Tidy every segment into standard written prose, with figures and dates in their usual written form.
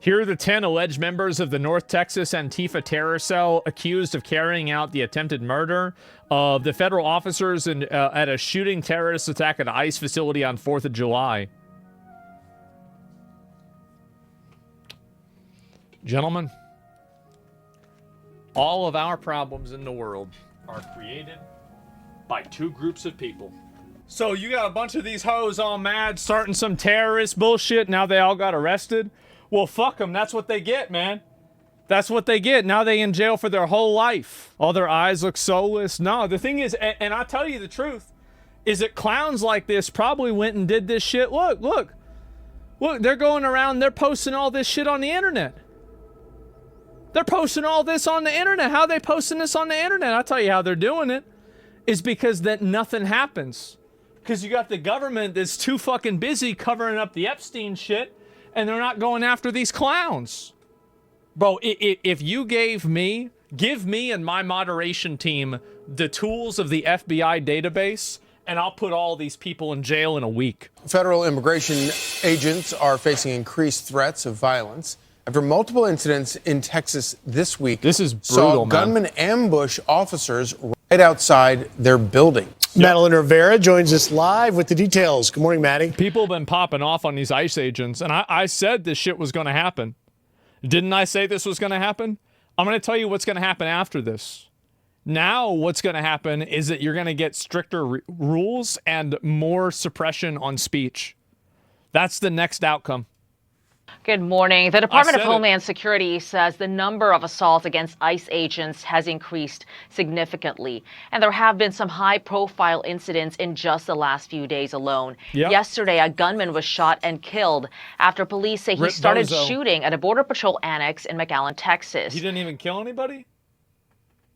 Here are the 10 alleged members of the North Texas Antifa terror cell accused of carrying out the attempted murder of the federal officers at a shooting terrorist attack at an ICE facility on 4th of July. Gentlemen, all of our problems in the world are created by two groups of people. So you got a bunch of these hoes all mad, starting some terrorist bullshit. Now they all got arrested. Well, fuck them. That's what they get, man. That's what they get. Now they in jail for their whole life. All their eyes look soulless. No, the thing is, and I'll tell you the truth, is that clowns like this probably went and did this shit. Look, they're going around, they're posting all this shit on the internet. They're posting all this on the internet. How are they posting this on the internet? I'll tell you how they're doing it. Is because that nothing happens. Because you give the government that's too fucking busy covering up the Epstein shit, and they're not going after these clowns. Bro, if you give me and my moderation team the tools of the FBI database, and I'll put all these people in jail in a week. Federal immigration agents are facing increased threats of violence after multiple incidents in Texas this week. This is brutal, man. Gunmen ambush officers right outside their building. Madeline Rivera joins us live with the details. Good morning, Maddie. People have been popping off on these ICE agents, and I said this shit was going to happen. Didn't I say this was going to happen? I'm going to tell you what's going to happen after this. Now what's going to happen is that you're going to get stricter rules and more suppression on speech. That's the next outcome. Good morning. The Department of Homeland Security says the number of assaults against ICE agents has increased significantly. And there have been some high-profile incidents in just the last few days alone. Yep. Yesterday, a gunman was shot and killed after police say he started shooting at a Border Patrol annex in McAllen, Texas. He didn't even kill anybody?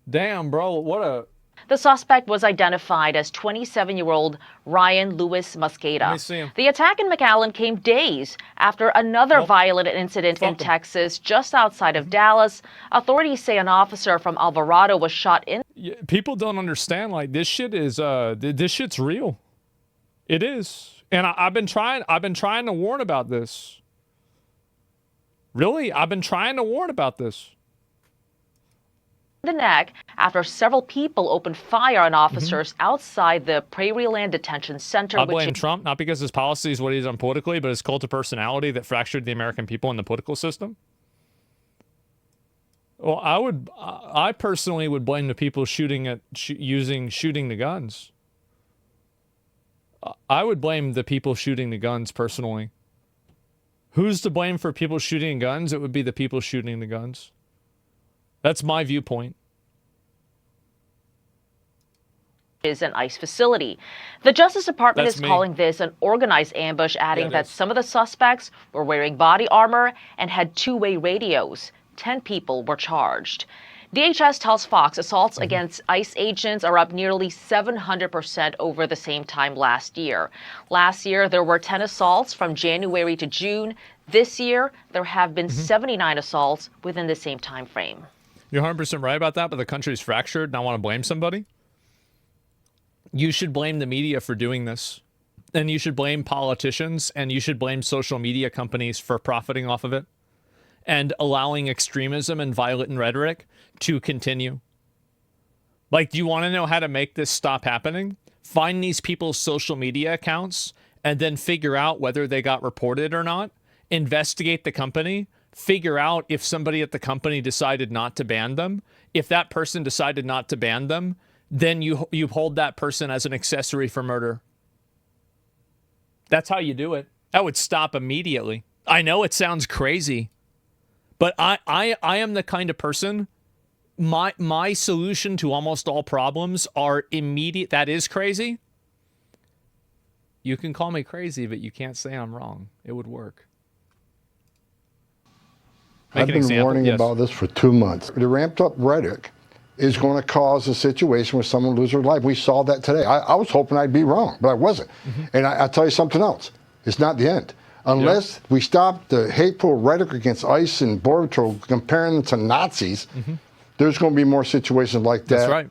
Damn, bro, what a... The suspect was identified as 27-year-old Ryan Lewis Mosqueda. Let me see him. The attack in McAllen came days after another violent incident in Texas just outside of Dallas. Authorities say an officer from Alvarado was shot in. Yeah, people don't understand, like, this shit is, this shit's real. It is. And I've been trying to warn about this. Really, I've been trying to warn about this. The neck after several people opened fire on officers outside the Prairieland Detention Center. I blame Trump, not because his policy is what he's done politically, but his cult of personality that fractured the American people in the political system. Well, I personally would blame the people shooting the guns. I would blame the people shooting the guns personally. Who's to blame for people shooting guns? It would be the people shooting the guns. That's my viewpoint. Is an ICE facility. The Justice Department is calling this an organized ambush, adding that some of the suspects were wearing body armor and had two-way radios. 10 people were charged. DHS tells Fox assaults against ICE agents are up nearly 700% over the same time last year. Last year, there were 10 assaults from January to June. This year, there have been 79 assaults within the same time frame. You're 100% right about that, but the country's fractured and I want to blame somebody. You should blame the media for doing this. And you should blame politicians and you should blame social media companies for profiting off of it and allowing extremism and violent rhetoric to continue. Like, do you want to know how to make this stop happening? Find these people's social media accounts and then figure out whether they got reported or not. Investigate the company. Figure out if somebody at the company decided not to ban them. If that person decided not to ban them, then you hold that person as an accessory for murder. That's how you do it. That would stop immediately. I know it sounds crazy, but I am the kind of person, my solution to almost all problems are immediate. That is crazy. You can call me crazy, but you can't say I'm wrong. It would work. I've been warning about this for 2 months. The ramped up rhetoric is going to cause a situation where someone loses their life. We saw that today. I was hoping I'd be wrong, but I wasn't. And I'll tell you something else. It's not the end. Unless we stop the hateful rhetoric against ICE and Border Patrol, comparing them to Nazis, there's going to be more situations like that. That's right.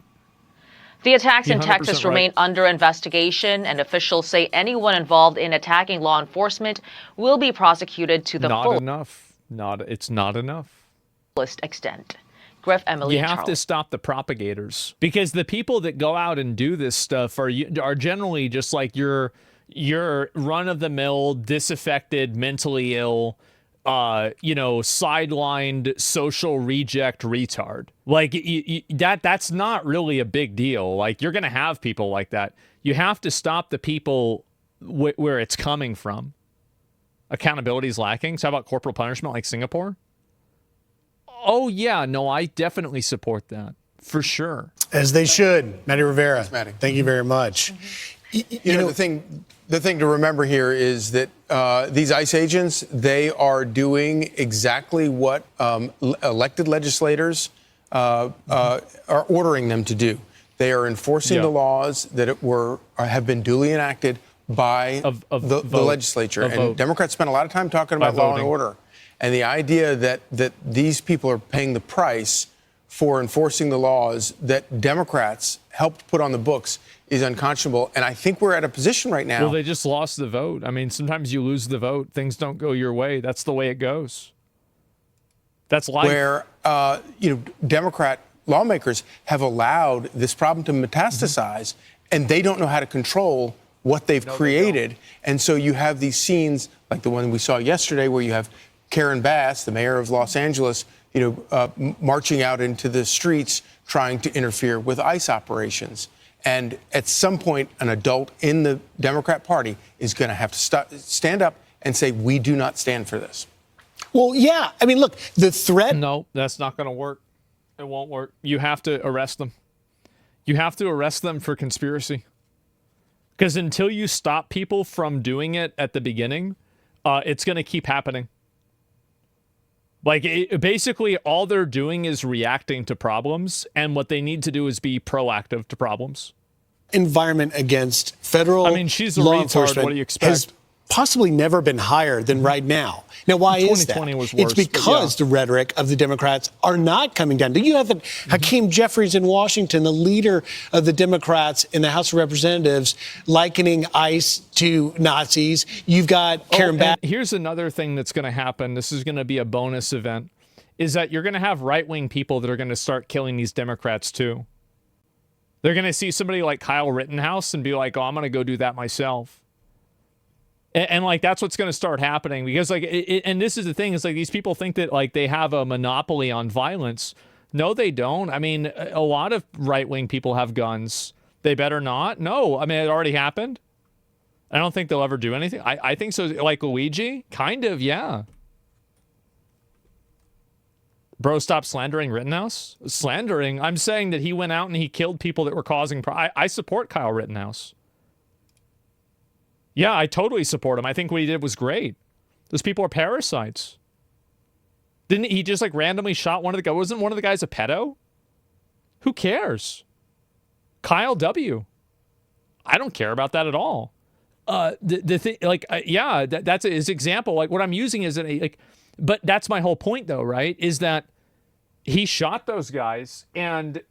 The attacks in Texas remain under investigation, and officials say anyone involved in attacking law enforcement will be prosecuted to the full. Not enough. It's not enough. Extent. Griff, Emily, you have to stop the propagators, because the people that go out and do this stuff are generally just like your run-of-the-mill, disaffected, mentally ill, sidelined social reject retard. Like that's not really a big deal. Like, you're gonna have people like that. You have to stop the people where it's coming from. Accountability is lacking. So how about corporal punishment like Singapore? Oh, yeah. No, I definitely support that. For sure. As they should. Maddie Rivera, Thanks, Maddie. Thank you very much. You know, the thing to remember here is that these ICE agents, they are doing exactly what elected legislators are ordering them to do. They are enforcing the laws that have been duly enacted by the legislature. And Democrats spent a lot of time talking about law and order. And the idea that these people are paying the price for enforcing the laws that Democrats helped put on the books is unconscionable. And I think we're at a position right now. Well, they just lost the vote. I mean, sometimes you lose the vote. Things don't go your way. That's the way it goes. That's life. Where, Democrat lawmakers have allowed this problem to metastasize, and they don't know how to control what they've created. And so you have these scenes like the one we saw yesterday where you have Karen Bass, the mayor of Los Angeles, marching out into the streets trying to interfere with ICE operations. And at some point, an adult in the Democrat Party is going to have to stand up and say, we do not stand for this. Well, yeah. I mean, look, the threat. No, that's not going to work. It won't work. You have to arrest them. You have to arrest them for conspiracy. Because until you stop people from doing it at the beginning, it's going to keep happening. Like, basically, all they're doing is reacting to problems, and what they need to do is be proactive to problems. Environment against federal she's a law retard. enforcement What do you expect? has possibly never been higher than right now. Now, why is that? 2020 was worse, It's because the rhetoric of the Democrats are not coming down. Do you have Hakeem Jeffries in Washington, the leader of the Democrats in the House of Representatives, likening ICE to Nazis? You've got Karen Bass. Here's another thing that's going to happen. This is going to be a bonus event, is that you're going to have right-wing people that are going to start killing these Democrats too. They're going to see somebody like Kyle Rittenhouse and be like, oh, I'm going to go do that myself. And like, that's what's going to start happening, because like, and this is the thing, is like, these people think that like they have a monopoly on violence. No, they don't. I mean, a lot of right-wing people have guns. They better not. No, I mean, it already happened. I don't think they'll ever do anything. I think so. Like Luigi, kind of. Yeah. Bro, stop slandering Rittenhouse. Slandering. I'm saying that he went out and he killed people that were causing. I support Kyle Rittenhouse. Yeah, I totally support him. I think what he did was great. Those people are parasites. Didn't he just like randomly shot one of the guys? Wasn't one of the guys a pedo? Who cares? Kyle W. I don't care about that at all. The thing, like, that's his example. Like, what I'm using is but that's my whole point, though, right? Is that he shot those guys, and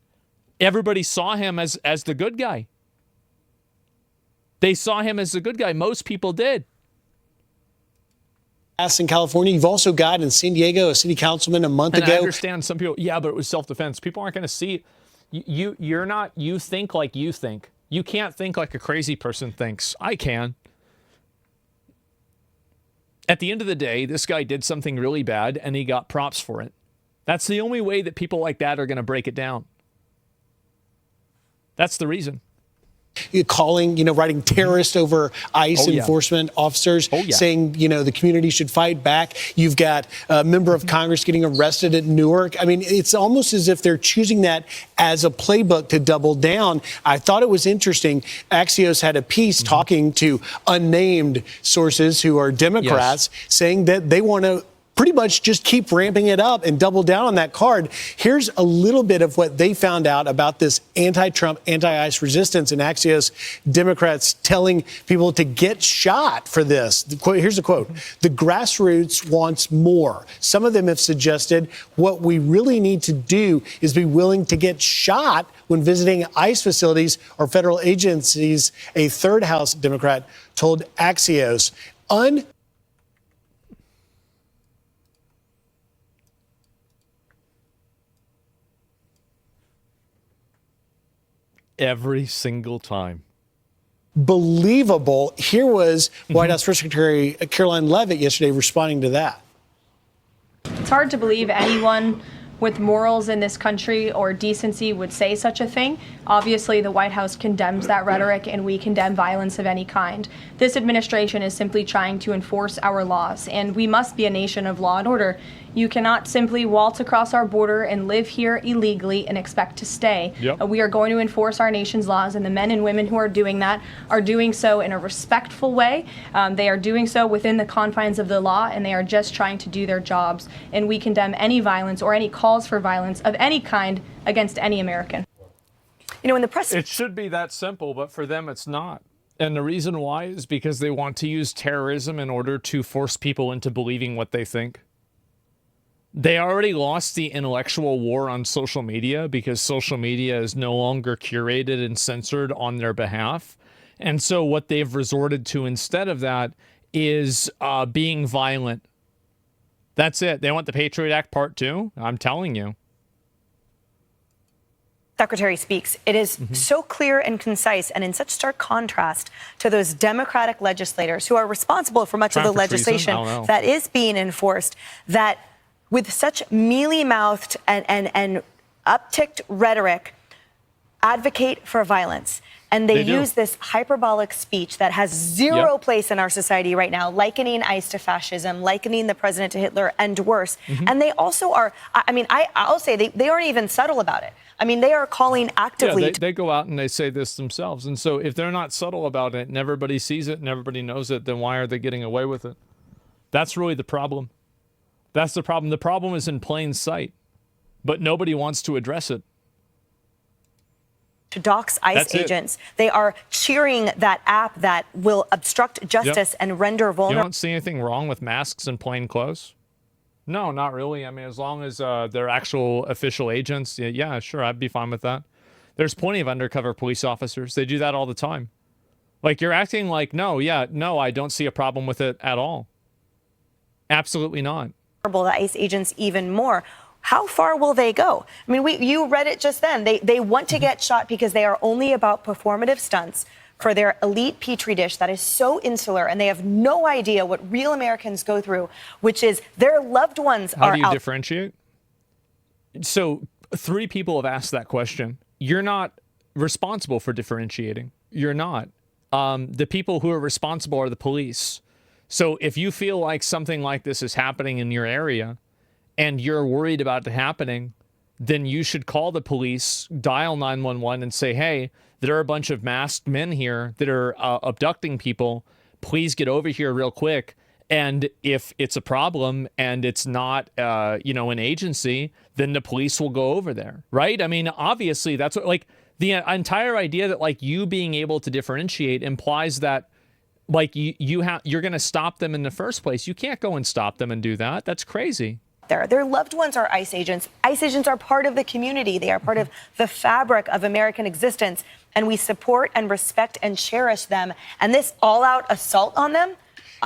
everybody saw him as the good guy. They saw him as the good guy. Most people did. In California, you've also got in San Diego a city councilman a month ago. I understand some people, but it was self-defense. People aren't going to see it. You think like you think. You can't think like a crazy person thinks. I can. At the end of the day, this guy did something really bad, and he got props for it. That's the only way that people like that are going to break it down. That's the reason. Writing terrorist over ICE enforcement officers, saying, the community should fight back. You've got a member of Congress getting arrested at Newark. I mean, it's almost as if they're choosing that as a playbook to double down. I thought it was interesting. Axios had a piece talking to unnamed sources who are Democrats, saying that they want to pretty much just keep ramping it up and double down on that card. Here's a little bit of what they found out about this anti-Trump, anti-ICE resistance in Axios. Democrats telling people to get shot for this. Here's a quote. The grassroots wants more. Some of them have suggested what we really need to do is be willing to get shot when visiting ICE facilities or federal agencies, a third House Democrat told Axios. Every single time. Believable. Here was White House Press Secretary Caroline Leavitt yesterday responding to that. It's hard to believe anyone with morals in this country or decency would say such a thing. Obviously, the White House condemns that rhetoric, and we condemn violence of any kind. This administration is simply trying to enforce our laws, and we must be a nation of law and order. You cannot simply waltz across our border and live here illegally and expect to stay. Yep. We are going to enforce our nation's laws, and the men and women who are doing that are doing so in a respectful way. They are doing so within the confines of the law, and they are just trying to do their jobs. And we condemn any violence or any calls for violence of any kind against any American. You know, in the press, it should be that simple, but for them it's not. And the reason why is because they want to use terrorism in order to force people into believing what they think. They already lost the intellectual war on social media because social media is no longer curated and censored on their behalf. And so what they've resorted to instead of that is being violent. That's it. They want the Patriot Act Part 2. I'm telling you. Secretary speaks. It is so clear and concise and in such stark contrast to those Democratic legislators who are responsible for much of the legislation that is being enforced, that with such mealy-mouthed and upticked rhetoric, advocate for violence. And they use this hyperbolic speech that has zero place in our society right now, likening ICE to fascism, likening the president to Hitler, and worse. And they also are, I mean, I'll say they aren't even subtle about it. I mean, they are calling actively. Yeah, they go out and they say this themselves. And so if they're not subtle about it and everybody sees it and everybody knows it, then why are they getting away with it? That's really the problem. That's the problem. The problem is in plain sight, but nobody wants to address it. To dox ICE agents. They are cheering that app that will obstruct justice and render vulnerable. You don't see anything wrong with masks and plain clothes? No, not really. I mean, as long as they're actual official agents, yeah, sure, I'd be fine with that. There's plenty of undercover police officers. They do that all the time. Like, you're acting like, no, I don't see a problem with it at all. Absolutely not. The ICE agents even more. How far will they go? I mean, you read it just then. They want to get shot because they are only about performative stunts for their elite petri dish that is so insular, and they have no idea what real Americans go through, which is their loved ones are out. How do you differentiate? So 3 people have asked that question. You're not responsible for differentiating. You're not. The people who are responsible are the police. So if you feel like something like this is happening in your area and you're worried about it happening, then you should call the police, dial 911 and say, hey, there are a bunch of masked men here that are abducting people. Please get over here real quick. And if it's a problem and it's not, an agency, then the police will go over there, right? I mean, obviously, that's what, like, the entire idea that, like, you being able to differentiate implies that, like, you're going to stop them in the first place. You can't go and stop them and do that. That's crazy. Their loved ones are ICE agents. ICE agents are part of the community. They are part of the fabric of American existence. And we support and respect and cherish them. And this all-out assault on them,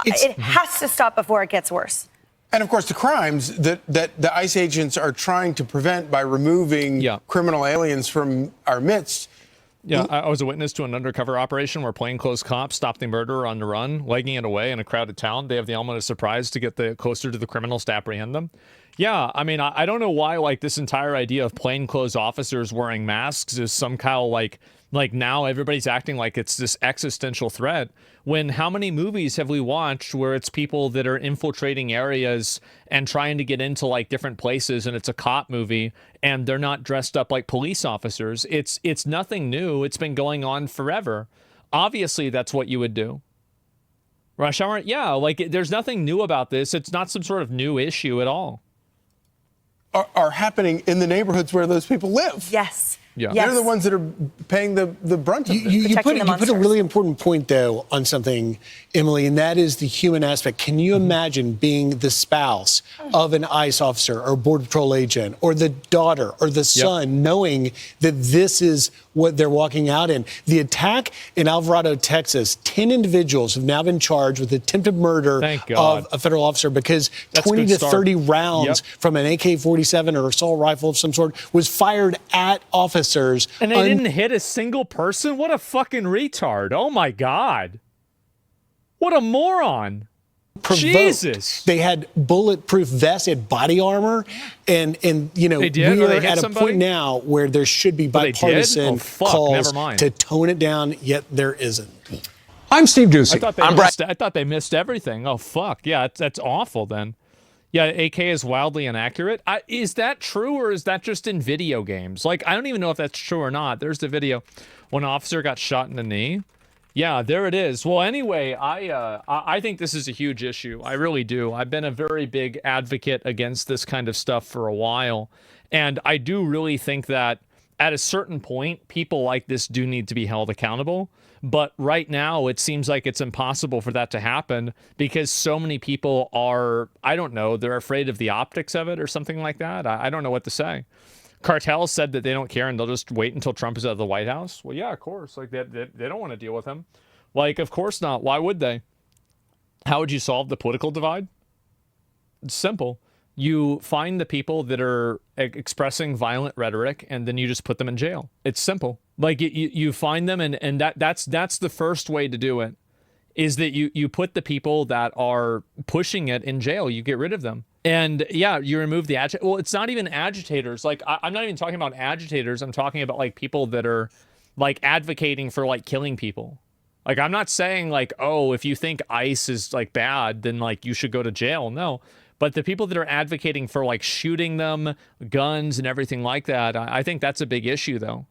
it has to stop before it gets worse. And, of course, the crimes that the ICE agents are trying to prevent by removing criminal aliens from our midst. Yeah, I was a witness to an undercover operation where plainclothes cops stopped the murderer on the run, legging it away in a crowded town. They have the element of surprise to get closer to the criminals to apprehend them. Yeah, I mean, I don't know why, like, this entire idea of plainclothes officers wearing masks is some kind of, like now everybody's acting like it's this existential threat, when how many movies have we watched where it's people that are infiltrating areas and trying to get into, like, different places, and it's a cop movie and they're not dressed up like police officers? It's nothing new. It's been going on forever. Obviously, that's what you would do. Rush hour? Yeah, like, there's nothing new about this. It's not some sort of new issue at all. Are happening in the neighborhoods where those people live. Yes. Yeah. They're the ones that are paying the brunt of it. You put a really important point, though, on something, Emily, and that is the human aspect. Can you imagine being the spouse of an ICE officer or Border Patrol agent, or the daughter or the son, knowing that this is what they're walking out in? The attack in Alvarado, Texas, 10 individuals have now been charged with attempted murder of a federal officer because 20 to 30 rounds from an AK-47 or assault rifle of some sort was fired at officers. officers. And they didn't hit a single person? What a fucking retard. Oh my God. What a moron. Jesus. They had bulletproof vests, they had body armor, and you know, we're at a point now where there should be bipartisan calls to tone it down, yet there isn't. I'm Steve Doocy. I thought they missed everything. Oh, fuck. Yeah, that's awful then. Yeah, AK is wildly inaccurate. Is that true, or is that just in video games? Like, I don't even know if that's true or not. There's the video when an officer got shot in the knee. Yeah, there it is. Well, anyway, I think this is a huge issue. I really do. I've been a very big advocate against this kind of stuff for a while. And I do really think that at a certain point, people like this do need to be held accountable. But right now, it seems like it's impossible for that to happen because so many people are, I don't know, they're afraid of the optics of it or something like that. I don't know what to say. Cartels said that they don't care and they'll just wait until Trump is out of the White House. Well, yeah, of course. Like, they don't want to deal with him. Like, of course not. Why would they? How would you solve the political divide? It's simple. You find the people that are expressing violent rhetoric and then you just put them in jail. It's simple. Like, you find them and that's the first way to do it, is that you put the people that are pushing it in jail. You get rid of them. And yeah, you remove the well, it's not even agitators. Like, I'm not even talking about agitators. I'm talking about like people that are like advocating for like killing people. Like, I'm not saying like, oh, if you think ICE is like bad, then like you should go to jail. No. But the people that are advocating for like shooting them, guns and everything like that, I think that's a big issue though.